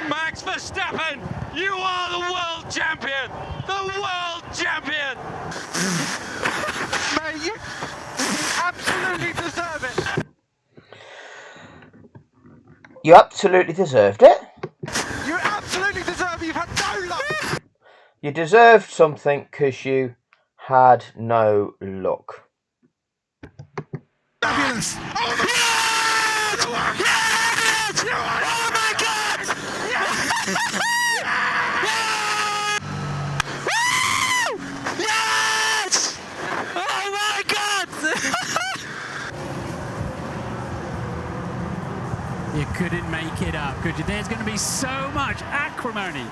Max Verstappen, you are the world champion! The world champion! Mate, you absolutely deserve it! You absolutely deserved it. You absolutely deserve it! You've had no luck! You deserved something because you had no luck. Fabulous! Oh my God! Yes! Oh my God! Yes! Oh my God! You couldn't make it up, could you? There's going to be so much acrimony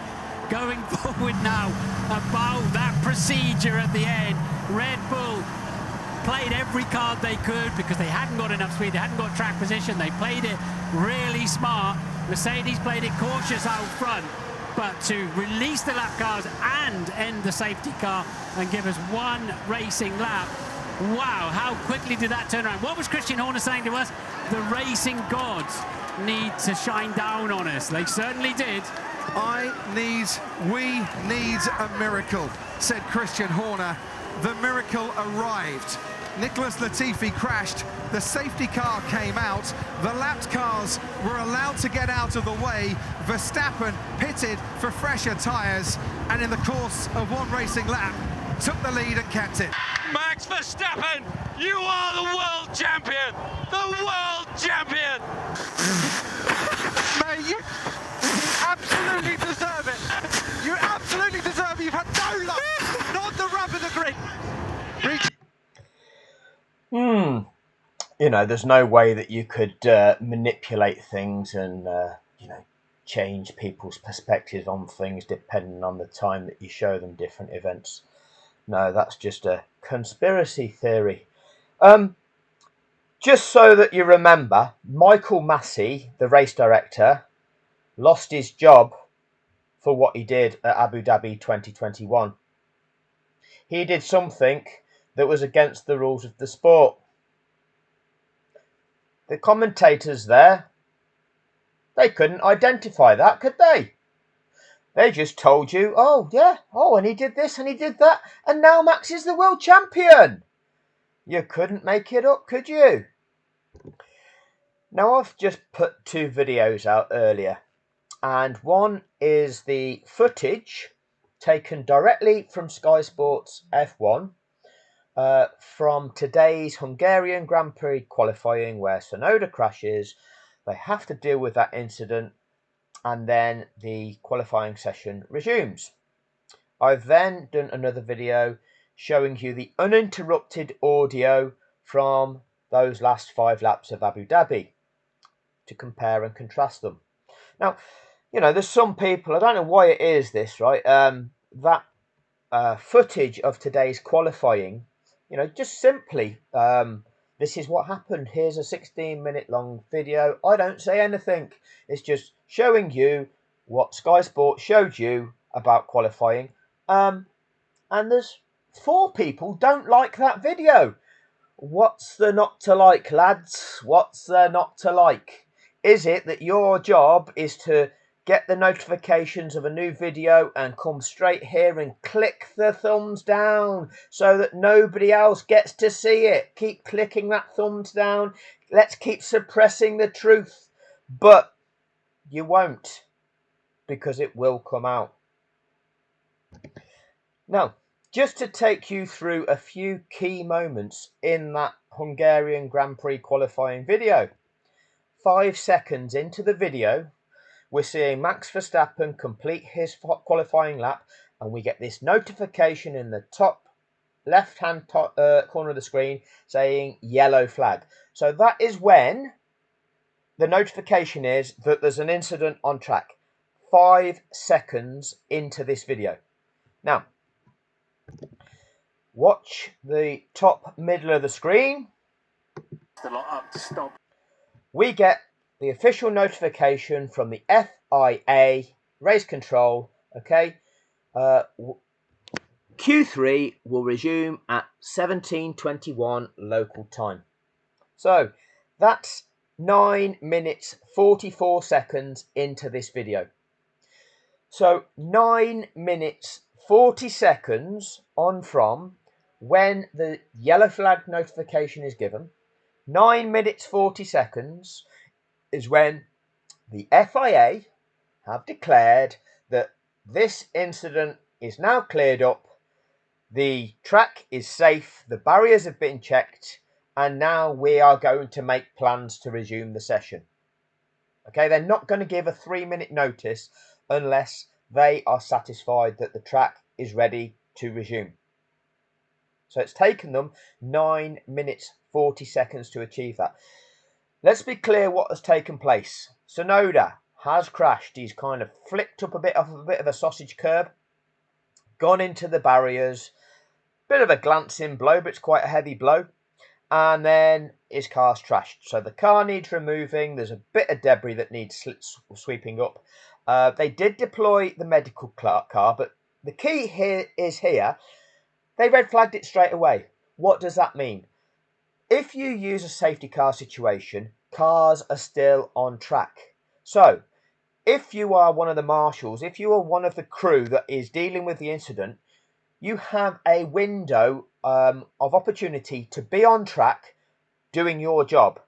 going forward now about that procedure at the end. Red Bull played every card they could because they hadn't got enough speed, they hadn't got track position, they played it really smart. Mercedes played it cautious out front, but to release the lap cars and end the safety car and give us one racing lap, wow, how quickly did that turn around? What was Christian Horner saying to us? The racing gods need to shine down on us. They certainly did. We need a miracle, said Christian Horner. The miracle arrived. Nicholas Latifi crashed, the safety car came out, the lapped cars were allowed to get out of the way, Verstappen pitted for fresher tyres, and in the course of one racing lap, took the lead and kept it. Max Verstappen, you are the world champion! The world champion! Mate, you absolutely deserve it! You absolutely deserve it! You've had no luck! Not the rub of the green! You know, there's no way that you could manipulate things and, you know, change people's perspectives on things depending on the time that you show them different events. No, that's just a conspiracy theory. Just so that you remember, Michael Massey, the race director, lost his job for what he did at Abu Dhabi 2021. He did something that was against the rules of the sport. The commentators there, they couldn't identify that, could they? They just told you, oh yeah, oh, and he did this and he did that, and now Max is the world champion. You couldn't make it up, could you? Now, I've just put two videos out earlier, and one is the footage taken directly from Sky Sports F1 from today's Hungarian Grand Prix qualifying, where Sonoda crashes. They have to deal with that incident, and then the qualifying session resumes. I've then done another video showing you the uninterrupted audio from those last 5 laps of Abu Dhabi to compare and contrast them. Now, you know, there's some people, I don't know why it is this, right? That footage of today's qualifying, you know, just simply, this is what happened. Here's a 16-minute long video. I don't say anything. It's just showing you what Sky Sports showed you about qualifying. And there's 4 people don't like that video. What's there not to like, lads? What's there not to like? Is it that your job is to get the notifications of a new video and come straight here and click the thumbs down so that nobody else gets to see it? Keep clicking that thumbs down. Let's keep suppressing the truth. But you won't, because it will come out. Now, just to take you through a few key moments in that Hungarian Grand Prix qualifying video. 5 seconds into the video, we're seeing Max Verstappen complete his qualifying lap, and we get this notification in the top left-hand corner of the screen saying yellow flag. So that is when the notification is that there's an incident on track. 5 seconds into this video. Now, watch the top middle of the screen. We get the official notification from the FIA race control. Okay, Q3 will resume at 17:21 local time. So that's 9 minutes 44 seconds into this video. So 9 minutes 40 seconds on from when the yellow flag notification is given. 9 minutes 40 seconds is when the FIA have declared that this incident is now cleared up, the track is safe, the barriers have been checked, and now we are going to make plans to resume the session. Okay, they're not going to give a 3-minute notice unless they are satisfied that the track is ready to resume. So it's taken them 9 minutes 40 seconds to achieve that. Let's be clear what has taken place. Tsunoda has crashed. He's kind of flicked up a bit off a bit of a sausage curb, gone into the barriers, bit of a glancing blow, but it's quite a heavy blow, and then his car's trashed. So the car needs removing. There's a bit of debris that needs sweeping up. They did deploy the medical car, but the key here is they red flagged it straight away. What does that mean? If you use a safety car situation, cars are still on track. So if you are one of the marshals, if you are one of the crew that is dealing with the incident, you have a window of opportunity to be on track doing your job.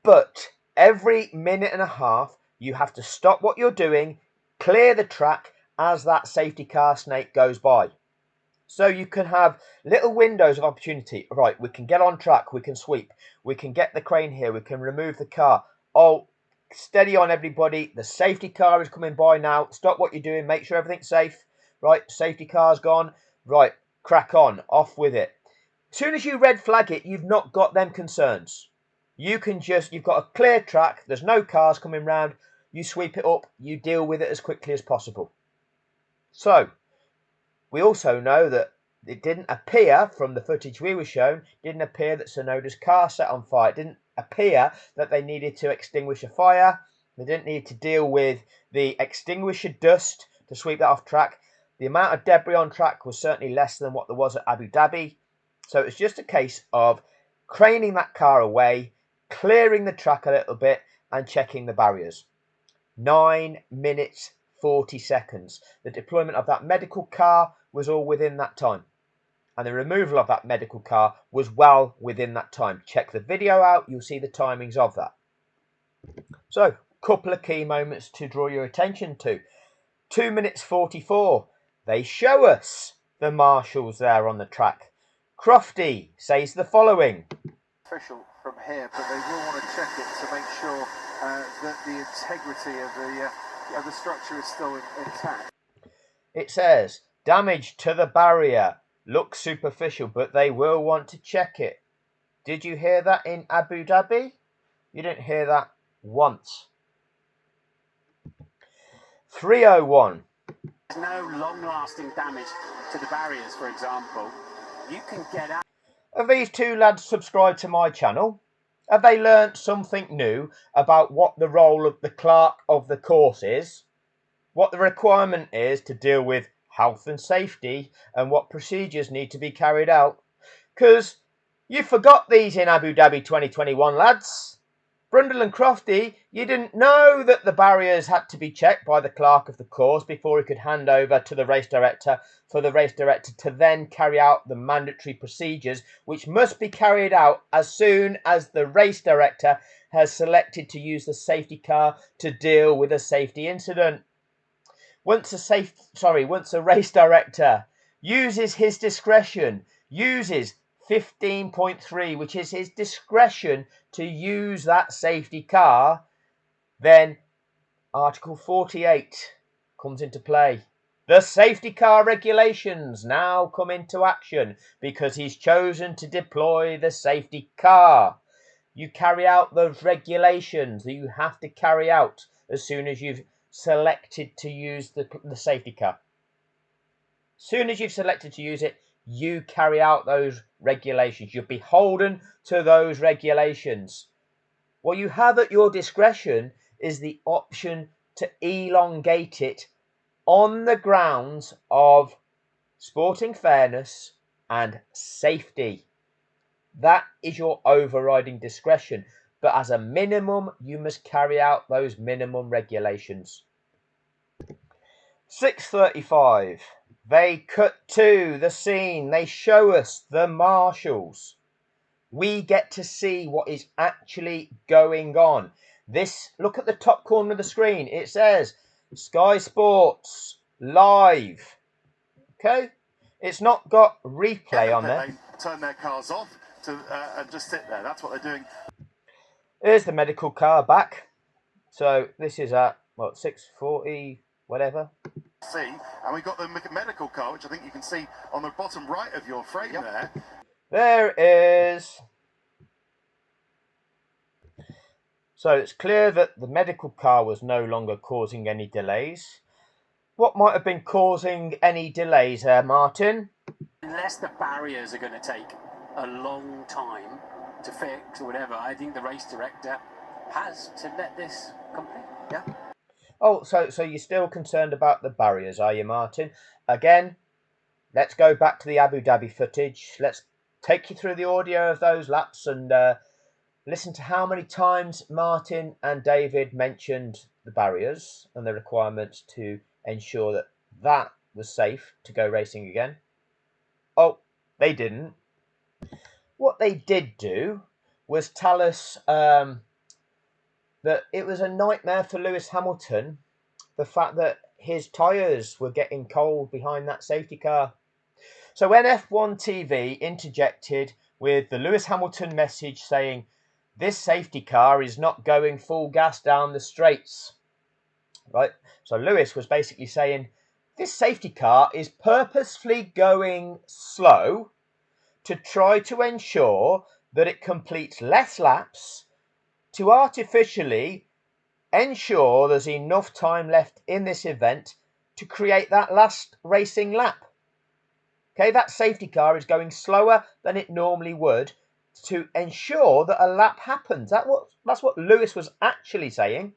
But every minute and a half, you have to stop what you're doing, clear the track as that safety car snake goes by. So you can have little windows of opportunity. Right, we can get on track, we can sweep, we can get the crane here, we can remove the car. Oh, steady on everybody, the safety car is coming by now. Stop what you're doing, make sure everything's safe. Right, safety car's gone. Right, crack on, off with it. As soon as you red flag it, you've not got them concerns. You've got a clear track, there's no cars coming round, you sweep it up, you deal with it as quickly as possible. So, we also know that it didn't appear, from the footage we were shown, didn't appear that Tsunoda's car set on fire. It didn't appear that they needed to extinguish a fire. They didn't need to deal with the extinguisher dust to sweep that off track. The amount of debris on track was certainly less than what there was at Abu Dhabi. So it's just a case of craning that car away, clearing the track a little bit, and checking the barriers. 9 minutes 40 seconds. The deployment of that medical car was all within that time. And the removal of that medical car was well within that time. Check the video out, you'll see the timings of that. So, a couple of key moments to draw your attention to. 2 minutes 44. They show us the marshals there on the track. Crofty says the following. Official from here, but they will want to check it to make sure that the integrity of the structure is still intact. It says, damage to the barrier. Looks superficial, but they will want to check it. Did you hear that in Abu Dhabi? You didn't hear that once. 301. There's no long-lasting damage to the barriers, for example. You can get out. Have these two lads subscribed to my channel? Have they learnt something new about what the role of the clerk of the course is? What the requirement is to deal with health and safety and what procedures need to be carried out? Because you forgot these in Abu Dhabi 2021, lads. Brundle and Crofty, you didn't know that the barriers had to be checked by the clerk of the course before he could hand over to the race director for the race director to then carry out the mandatory procedures, which must be carried out as soon as the race director has selected to use the safety car to deal with a safety incident. Once a race director uses his discretion, uses 15.3, which is his discretion to use that safety car, then Article 48 comes into play. The safety car regulations now come into action because he's chosen to deploy the safety car. You carry out those regulations that you have to carry out as soon as you've selected to use the safety car. As soon as you've selected to use it, you carry out those regulations. You're beholden to those regulations. What you have at your discretion is the option to elongate it on the grounds of sporting fairness and safety. That is your overriding discretion. But as a minimum, you must carry out those minimum regulations. 6:35. They cut to the scene. They show us the marshals. We get to see what is actually going on. This, look at the top corner of the screen. It says Sky Sports Live. Okay? It's not got replay on there. They turn their cars off and just sit there. That's what they're doing. Here's the medical car back. So this is at, what, 6:40, whatever. See, and we've got the medical car, which I think you can see on the bottom right of your frame there. There it is. So it's clear that the medical car was no longer causing any delays. What might have been causing any delays there, Martin? Unless the barriers are going to take a long time to fix or whatever, I think the race director has to let this complete. Yeah. Oh, so you're still concerned about the barriers, are you, Martin? Again, let's go back to the Abu Dhabi footage. Let's take you through the audio of those laps and listen to how many times Martin and David mentioned the barriers and the requirements to ensure that that was safe to go racing again. Oh, they didn't. What they did do was tell us that it was a nightmare for Lewis Hamilton, the fact that his tyres were getting cold behind that safety car. So when F1 TV interjected with the Lewis Hamilton message saying, this safety car is not going full gas down the straights, right? So Lewis was basically saying, this safety car is purposefully going slow to try to ensure that it completes less laps to artificially ensure there's enough time left in this event to create that last racing lap. Okay, that safety car is going slower than it normally would to ensure that a lap happens. That's what Lewis was actually saying.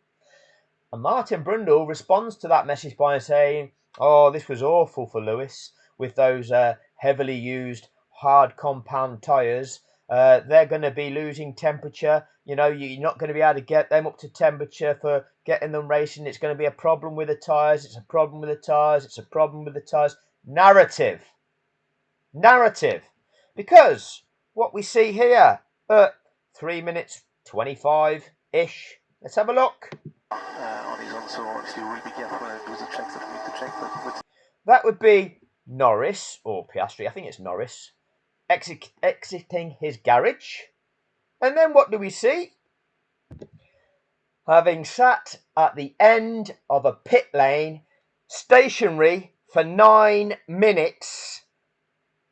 And Martin Brundle responds to that message by saying, oh, this was awful for Lewis with those heavily used hard compound tyres. They're going to be losing temperature. You know, you're not going to be able to get them up to temperature for getting them racing. It's going to be a problem with the tyres. It's a problem with the tyres. It's a problem with the tyres. Narrative. Because what we see here at 3 minutes 25-ish. Let's have a look. On his own, so obviously we'll be careful when it goes to checks that we need to check. But That would be Norris, or Piastri, I think it's Norris, exiting his garage. And then what do we see? Having sat at the end of a pit lane, stationary for 9 minutes.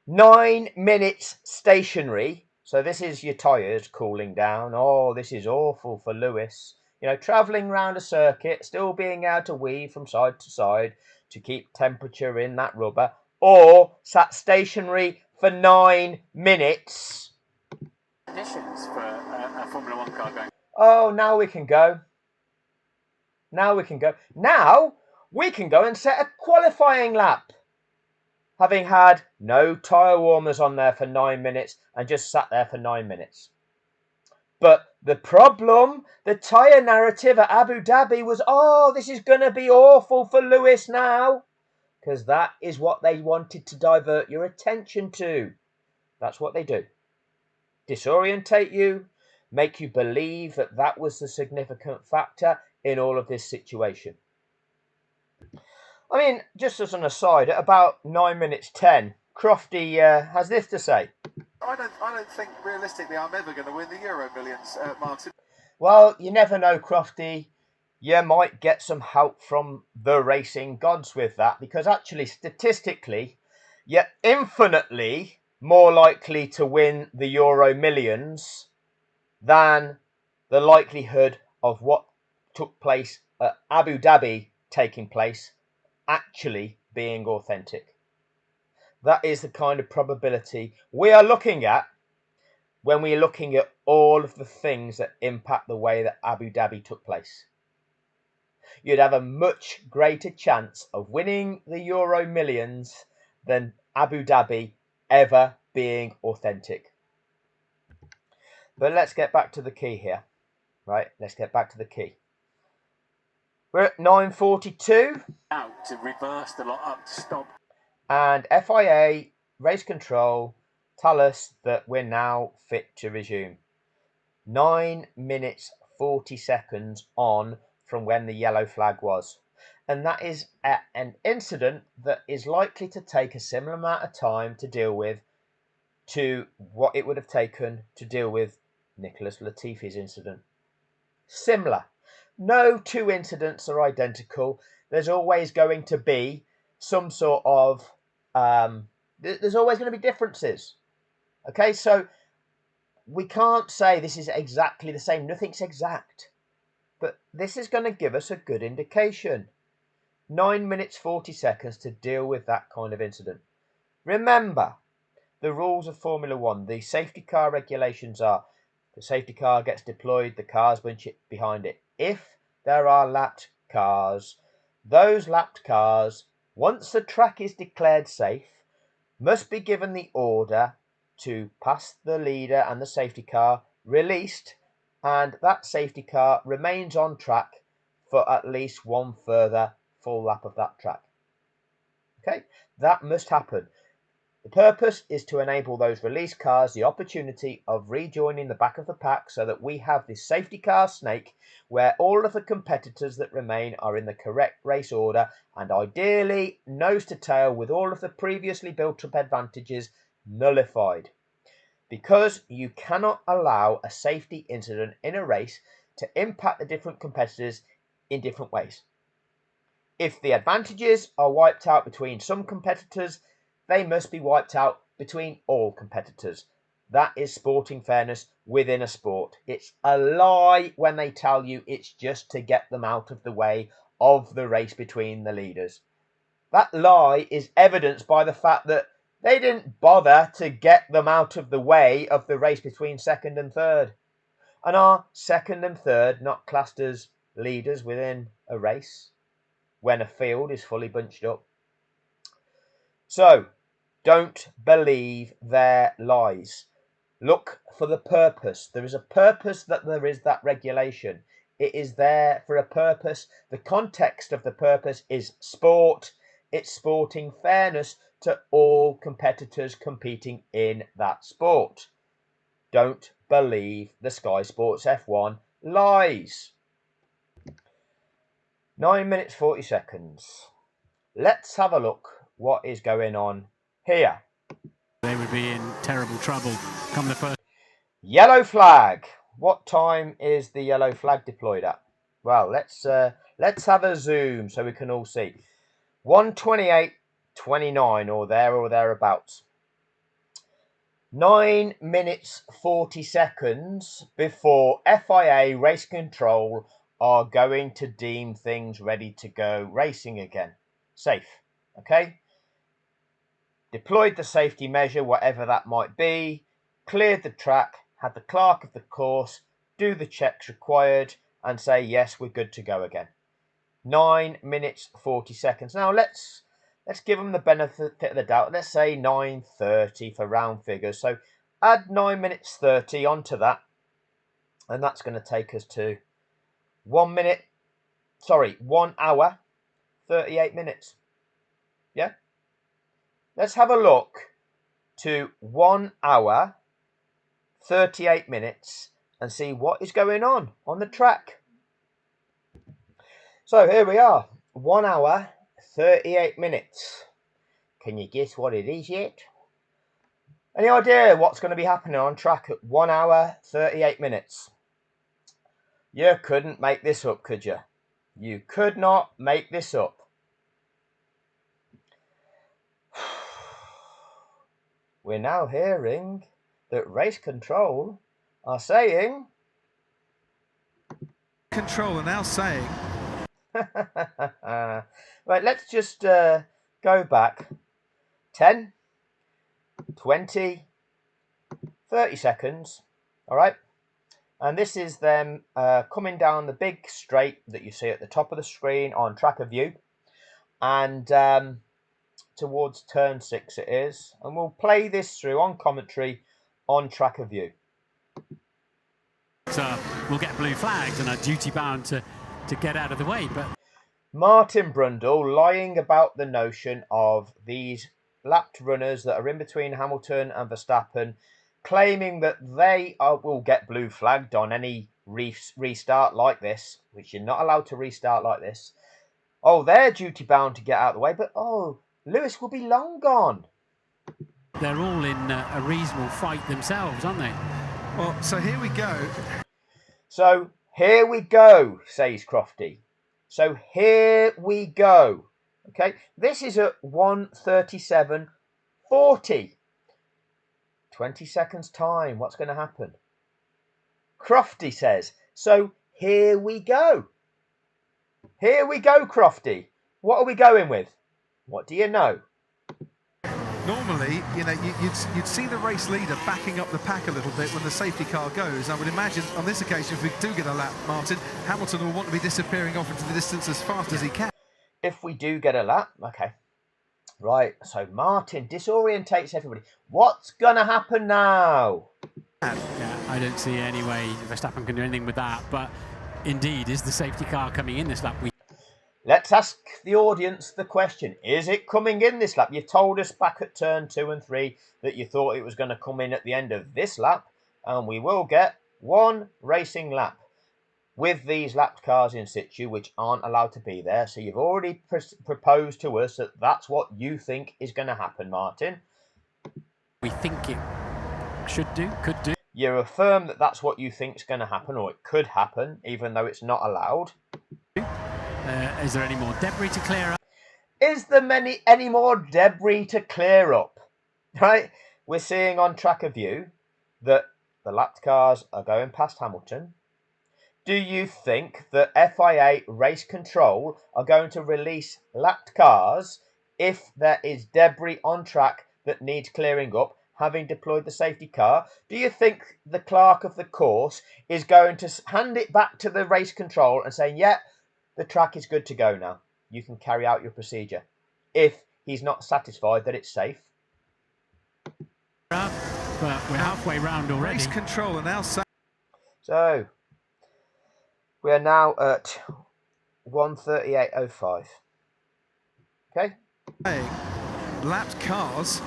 9 minutes stationary. So this is your tyres cooling down. Oh, this is awful for Lewis. You know, travelling around a circuit, still being able to weave from side to side to keep temperature in that rubber. Or sat stationary for 9 minutes. Conditions for a Formula One car going. Oh, now we can go. Now we can go and set a qualifying lap. Having had no tyre warmers on there for 9 minutes and just sat there for 9 minutes. But the problem, the tyre narrative at Abu Dhabi was, oh, this is going to be awful for Lewis now. Because that is what they wanted to divert your attention to. That's what they do. Disorientate you, make you believe that that was the significant factor in all of this situation. I mean, just as an aside, at about 9 minutes 10, Crofty has this to say. I don't think realistically I'm ever going to win the Euro Millions, Martin. Well, you never know, Crofty. You might get some help from the racing gods with that, because actually, statistically, you're infinitely more likely to win the Euro Millions than the likelihood of what took place at Abu Dhabi taking place actually being authentic. That is the kind of probability we are looking at when we're looking at all of the things that impact the way that Abu Dhabi took place. You'd have a much greater chance of winning the Euro Millions than Abu Dhabi ever being authentic. But let's get back to the key here, right? Let's get back to the key. We're at 9:42. Out to reverse the lot up to stop. And FIA race control tell us that we're now fit to resume. 9 minutes 40 seconds on from when the yellow flag was. And that is an incident that is likely to take a similar amount of time to deal with to what it would have taken to deal with Nicholas Latifi's incident. Similar. No two incidents are identical. There's always going to be some sort of there's always going to be differences. Okay, so we can't say this is exactly the same. Nothing's exact, but this is going to give us a good indication. 9 minutes 40 seconds to deal with that kind of incident. Remember the rules of Formula One. The safety car regulations are: the safety car gets deployed, the cars bunch it behind it. If there are lapped cars, those lapped cars, once the track is declared safe, must be given the order to pass the leader and the safety car, released, and that safety car remains on track for at least one further full lap of that track. Okay, that must happen. The purpose is to enable those released cars the opportunity of rejoining the back of the pack so that we have this safety car snake where all of the competitors that remain are in the correct race order and ideally nose to tail with all of the previously built up advantages nullified. Because you cannot allow a safety incident in a race to impact the different competitors in different ways. If the advantages are wiped out between some competitors, they must be wiped out between all competitors. That is sporting fairness within a sport. It's a lie when they tell you it's just to get them out of the way of the race between the leaders. That lie is evidenced by the fact that they didn't bother to get them out of the way of the race between second and third. And are second and third not classed as leaders within a race when a field is fully bunched up? So, don't believe their lies. Look for the purpose. There is a purpose that there is that regulation. It is there for a purpose. The context of the purpose is sport. It's sporting fairness to all competitors competing in that sport. Don't believe the Sky Sports F1 lies. 9 minutes 40 seconds. Let's have a look what is going on here. They would be in terrible trouble come the first. Yellow flag. What time is the yellow flag deployed at? Well, let's have a zoom so we can all see. 1:28:29 or thereabouts. 9 minutes 40 seconds before FIA race control are going to deem things ready to go racing again. Safe. Okay? Deployed the safety measure, whatever that might be, cleared the track, had the clerk of the course do the checks required and say, yes, we're good to go again. 9 minutes 40 seconds. Now let's give them the benefit of the doubt. Let's say 9:30 for round figures. So add 9 minutes 30 onto that, and that's going to take us to 1 hour 38 minutes. Yeah? Let's have a look to 1 hour 38 minutes and see what is going on the track. So here we are, 1 hour 38 minutes. Can you guess what it is yet? Any idea what's going to be happening on track at 1 hour 38 minutes? You couldn't make this up, could you? You could not make this up. We're now hearing that race control are saying... Control are now saying... Right, let's just go back 10, 20, 30 seconds. All right. And this is them coming down the big straight that you see at the top of the screen on tracker view. And towards turn 6 it is. And we'll play this through on commentary on tracker view. So we'll get blue flags and are duty bound to get out of the way. But Martin Brundle lying about the notion of these lapped runners that are in between Hamilton and Verstappen, claiming that they will get blue flagged on any restart like this, which you're not allowed to restart like this. Oh, they're duty bound to get out of the way, but oh, Lewis will be long gone. They're all in a reasonable fight themselves, aren't they? Well, so here we go. So here we go, says Crofty. So here we go. Okay, this is at 1:37:40. 20 seconds time. What's going to happen? Crofty says, so here we go. Here we go, Crofty. What are we going with? What do you know? Normally, you know, you'd see the race leader backing up the pack a little bit when the safety car goes. I would imagine on this occasion, if we do get a lap, Martin, Hamilton will want to be disappearing off into the distance as fast as he can. If we do get a lap, okay. Right, so Martin disorientates everybody. What's going to happen now? Yeah, I don't see any way Verstappen can do anything with that, but indeed, is the safety car coming in this lap? Let's ask the audience the question. Is it coming in this lap? You told us back at turn 2 and 3 that you thought it was going to come in at the end of this lap, and we will get one racing lap with these lapped cars in situ, which aren't allowed to be there. So you've already proposed to us that that's what you think is going to happen, Martin. We think it should do, could do. You affirm that that's what you think is going to happen, or it could happen, even though it's not allowed. Is there any more debris to clear up? Is there any more debris to clear up? Right? We're seeing on tracker view that the lapped cars are going past Hamilton. Do you think that FIA race control are going to release lapped cars if there is debris on track that needs clearing up, having deployed the safety car? Do you think the clerk of the course is going to hand it back to the race control and saying, yeah, the track is good to go now, you can carry out your procedure, if he's not satisfied that it's safe? But we're halfway round already. Race control are now saying. So we are now at 1:38:05. Okay. Lapped cars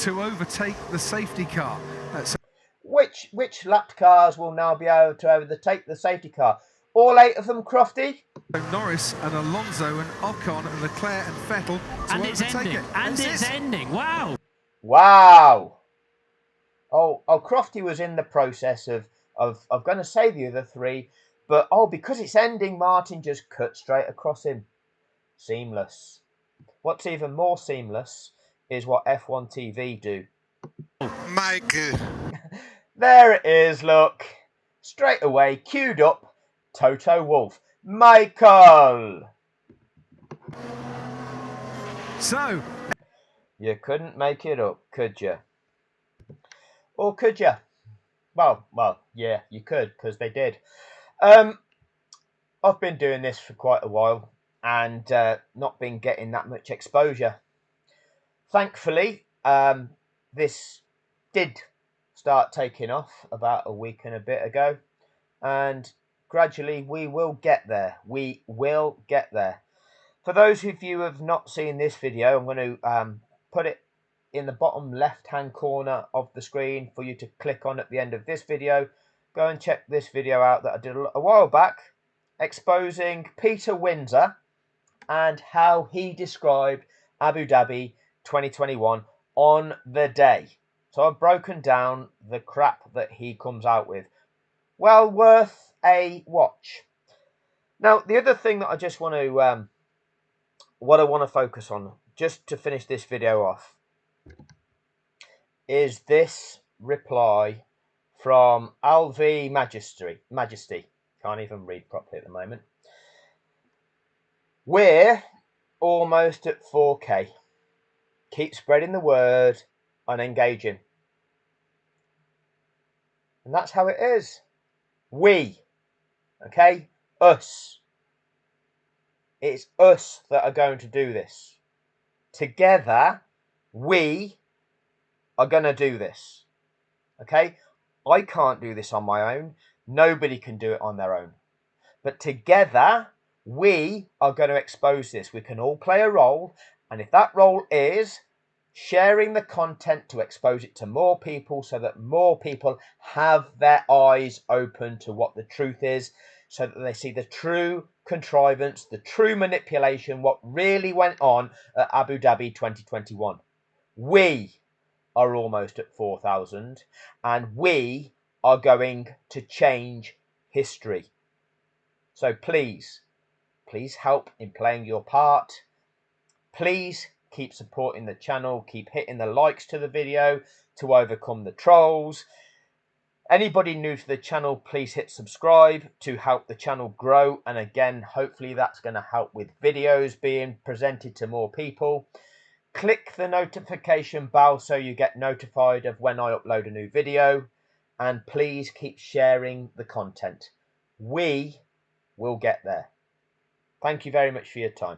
to overtake the safety car. So Which lapped cars will now be able to overtake the safety car? All 8 of them, Crofty? Norris and Alonso and Ocon and Leclerc and Vettel to And it's overtake ending. it. And it's ending. Wow. Wow. Oh, Crofty was in the process of going to say the other 3, but because it's ending, Martin just cut straight across him. Seamless. What's even more seamless is what F1 TV do. Michael. There it is, look. Straight away, queued up, Toto Wolff. Michael! So, You couldn't make it up, could you? Or could you? Well, yeah, you could, because they did. I've been doing this for quite a while and not been getting that much exposure. Thankfully, this did start taking off about a week and a bit ago, and gradually we will get there. We will get there. For those of you who have not seen this video, I'm going to put it in the bottom left hand corner of the screen for you to click on at the end of this video. Go and check this video out that I did a while back, exposing Peter Windsor and how he described Abu Dhabi 2021 on the day. So I've broken down the crap that he comes out with. Well worth a watch. Now, the other thing that I just want to focus on, just to finish this video off, is this reply from LV Majesty. Can't even read properly at the moment. We're almost at 4K. Keep spreading the word and engaging. And that's how it is. We. Okay? Us. It's us that are going to do this. Together, we are going to do this. Okay? I can't do this on my own. Nobody can do it on their own. But together, We are going to expose this. We can all play a role, and if that role is sharing the content to expose it to more people so that more people have their eyes open to what the truth is, so that they see the true contrivance, the true manipulation, what really went on at Abu Dhabi 2021. We are almost at 4,000, and we are going to change history. So please help in playing your part. Please keep supporting the channel, keep hitting the likes to the video to overcome the trolls. Anybody new to the channel, please hit subscribe to help the channel grow, and again, hopefully that's going to help with videos being presented to more people. Click the notification bell so you get notified of when I upload a new video, and please keep sharing the content. We will get there. Thank you very much for your time.